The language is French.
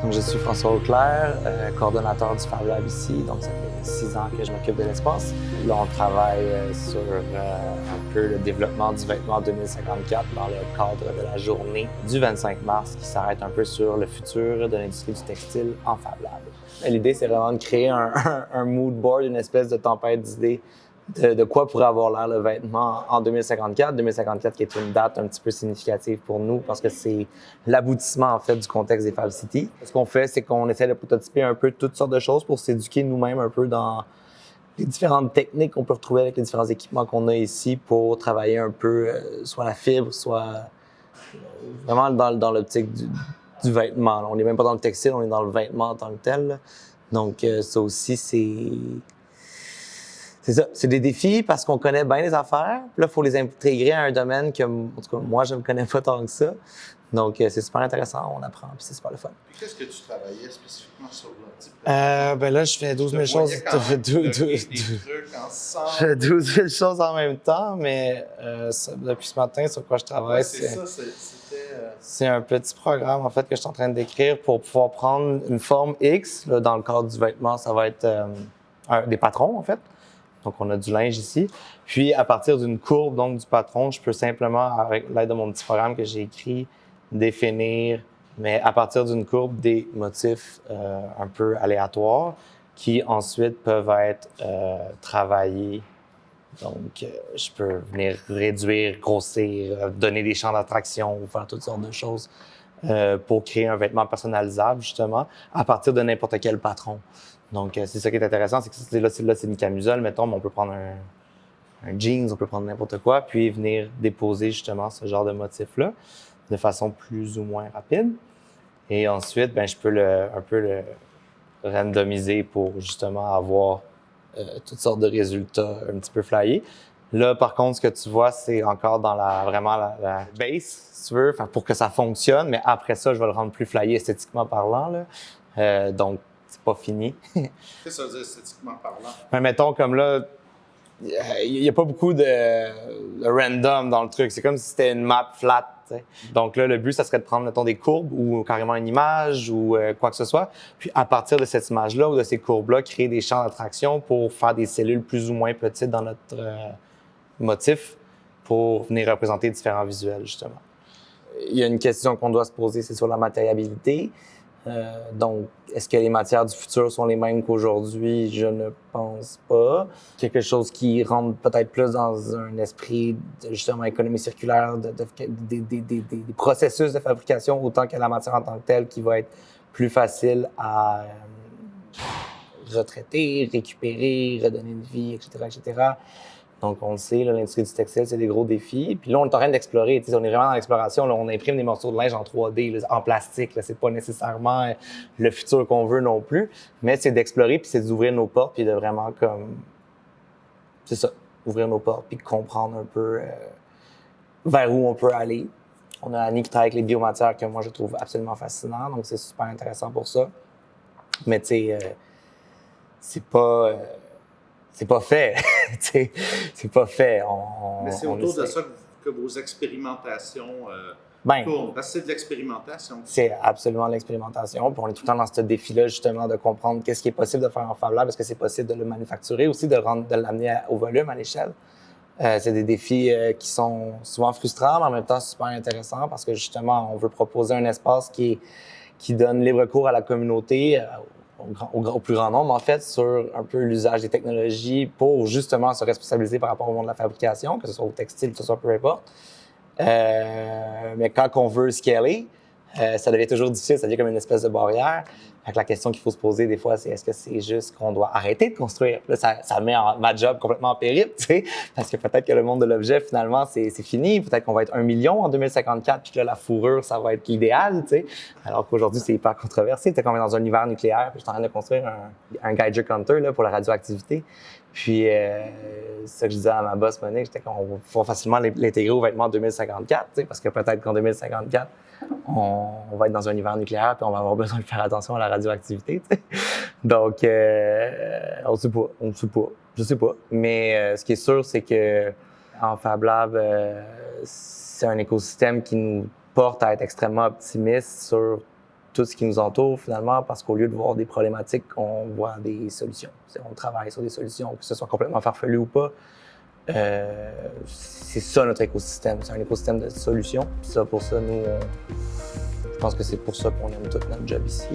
Donc, je suis François Auclair, coordonnateur du Fab Lab ici. Donc, ça fait 6 ans que je m'occupe de l'espace. Là, on travaille sur un peu le développement du vêtement 2054 dans le cadre de la journée du 25 mars qui s'arrête un peu sur le futur de l'industrie du textile en Fab Lab. L'idée, c'est vraiment de créer un mood board, une espèce de tempête d'idées de quoi pourrait avoir l'air le vêtement en 2054. 2054 qui est une date un petit peu significative pour nous parce que c'est l'aboutissement en fait du contexte des Fab City. Ce qu'on fait, c'est qu'on essaie de prototyper un peu toutes sortes de choses pour s'éduquer nous-mêmes un peu dans les différentes techniques qu'on peut retrouver avec les différents équipements qu'on a ici pour travailler un peu soit la fibre, soit vraiment dans l'optique du vêtement. On n'est même pas dans le textile, on est dans le vêtement en tant que tel. Donc ça aussi, c'est ça, c'est des défis parce qu'on connaît bien les affaires. Puis là, il faut les intégrer à un domaine que, en tout cas, moi, je ne connais pas tant que ça. Donc, c'est super intéressant, on apprend, puis c'est super le fun. Puis qu'est-ce que tu travaillais spécifiquement sur ben là, je fais 12 000 choses. des trucs ensemble. Je fais 12 000 choses en même temps, mais depuis ce matin, sur quoi je travaille, c'est un petit programme, en fait, que je suis en train d'écrire pour pouvoir prendre une forme X. Là, dans le cadre du vêtement, ça va être des patrons, en fait. Donc, on a du linge ici. Puis, à partir d'une courbe, donc du patron, je peux simplement, avec l'aide de mon petit programme que j'ai écrit, définir, mais à partir d'une courbe, des motifs un peu aléatoires qui ensuite peuvent être travaillés. Donc, je peux venir réduire, grossir, donner des champs d'attraction ou faire toutes sortes de choses pour créer un vêtement personnalisable, justement, à partir de n'importe quel patron. Donc, c'est ça qui est intéressant, c'est que là, c'est une camisole, mettons, mais on peut prendre un jeans, on peut prendre n'importe quoi, puis venir déposer justement ce genre de motif-là de façon plus ou moins rapide. Et ensuite, ben, je peux un peu le randomiser pour justement avoir toutes sortes de résultats un petit peu flyés. Là, par contre, ce que tu vois, c'est encore dans vraiment la base, si tu veux, pour que ça fonctionne, mais après ça, je vais le rendre plus flyé esthétiquement parlant, là. Donc, c'est pas fini. Qu'est-ce que ça veut dire esthétiquement parlant? Mais mettons, comme là, il n'y a pas beaucoup de random dans le truc. C'est comme si c'était une map flat. T'sais. Donc là, le but, ça serait de prendre, mettons, des courbes ou carrément une image ou quoi que ce soit. Puis à partir de cette image-là ou de ces courbes-là, créer des champs d'attraction pour faire des cellules plus ou moins petites dans notre motif pour venir représenter différents visuels, justement. Il y a une question qu'on doit se poser, c'est sur la matérialité. Donc, est-ce que les matières du futur sont les mêmes qu'aujourd'hui? Je ne pense pas. Quelque chose qui rentre peut-être plus dans un esprit de, justement, économie circulaire, des processus de fabrication autant que la matière en tant que telle qui va être plus facile à retraiter, récupérer, redonner une vie, etc., etc. Donc, on le sait, là, l'industrie du textile, c'est des gros défis. Puis là, on est en train d'explorer. On est vraiment dans l'exploration. Là, on imprime des morceaux de linge en 3D, là, en plastique. Là, c'est pas nécessairement le futur qu'on veut non plus. Mais c'est d'explorer, puis c'est d'ouvrir nos portes, puis de vraiment comme... C'est ça, ouvrir nos portes, puis comprendre un peu vers où on peut aller. On a Annie qui travaille avec les biomatières que moi, je trouve absolument fascinant. Donc, c'est super intéressant pour ça. Mais tu sais, c'est pas fait. C'est pas fait. Mais c'est autour de ça que vos expérimentations tournent. Parce que c'est de l'expérimentation. C'est absolument l'expérimentation. Puis on est tout le temps dans ce défi-là, justement, de comprendre qu'est-ce qui est possible de faire en Fab Lab, est-ce que c'est possible de le manufacturer, aussi de l'amener au volume, à l'échelle. C'est des défis qui sont souvent frustrants, mais en même temps super intéressants parce que, justement, on veut proposer un espace qui donne libre cours à la communauté, au plus grand nombre, en fait, sur un peu l'usage des technologies pour justement se responsabiliser par rapport au monde de la fabrication, que ce soit au textile, que ce soit peu importe. Mais quand on veut scaler, ça devient toujours difficile, ça devient comme une espèce de barrière. Fait que la question qu'il faut se poser des fois, c'est est-ce que c'est juste qu'on doit arrêter de construire? Là, ça met ma job complètement en péril, tu sais, parce que peut-être que le monde de l'objet, finalement, c'est fini. Peut-être qu'on va être 1 million en 2054, puis que là, la fourrure, ça va être l'idéal, tu sais. Alors qu'aujourd'hui, c'est hyper controversé. Tu sais, qu'on est dans un univers nucléaire, puis je suis en train de construire un Geiger Counter là, pour la radioactivité. Puis, c'est ça que je disais à ma boss, Monique, j'étais qu'on va facilement l'intégrer au vêtement 2054, tu sais, parce que peut-être qu'en 2054, on va être dans un univers nucléaire puis on va avoir besoin de faire attention à la radioactivité, tu sais. Donc, on sait pas, je sais pas. Mais ce qui est sûr, c'est que en Fab Lab, c'est un écosystème qui nous porte à être extrêmement optimistes sur tout ce qui nous entoure, finalement, parce qu'au lieu de voir des problématiques, on voit des solutions. On travaille sur des solutions, que ce soit complètement farfelu ou pas. C'est ça notre écosystème. C'est un écosystème de solutions. Puis ça, pour ça, nous, je pense que c'est pour ça qu'on aime tout notre job ici.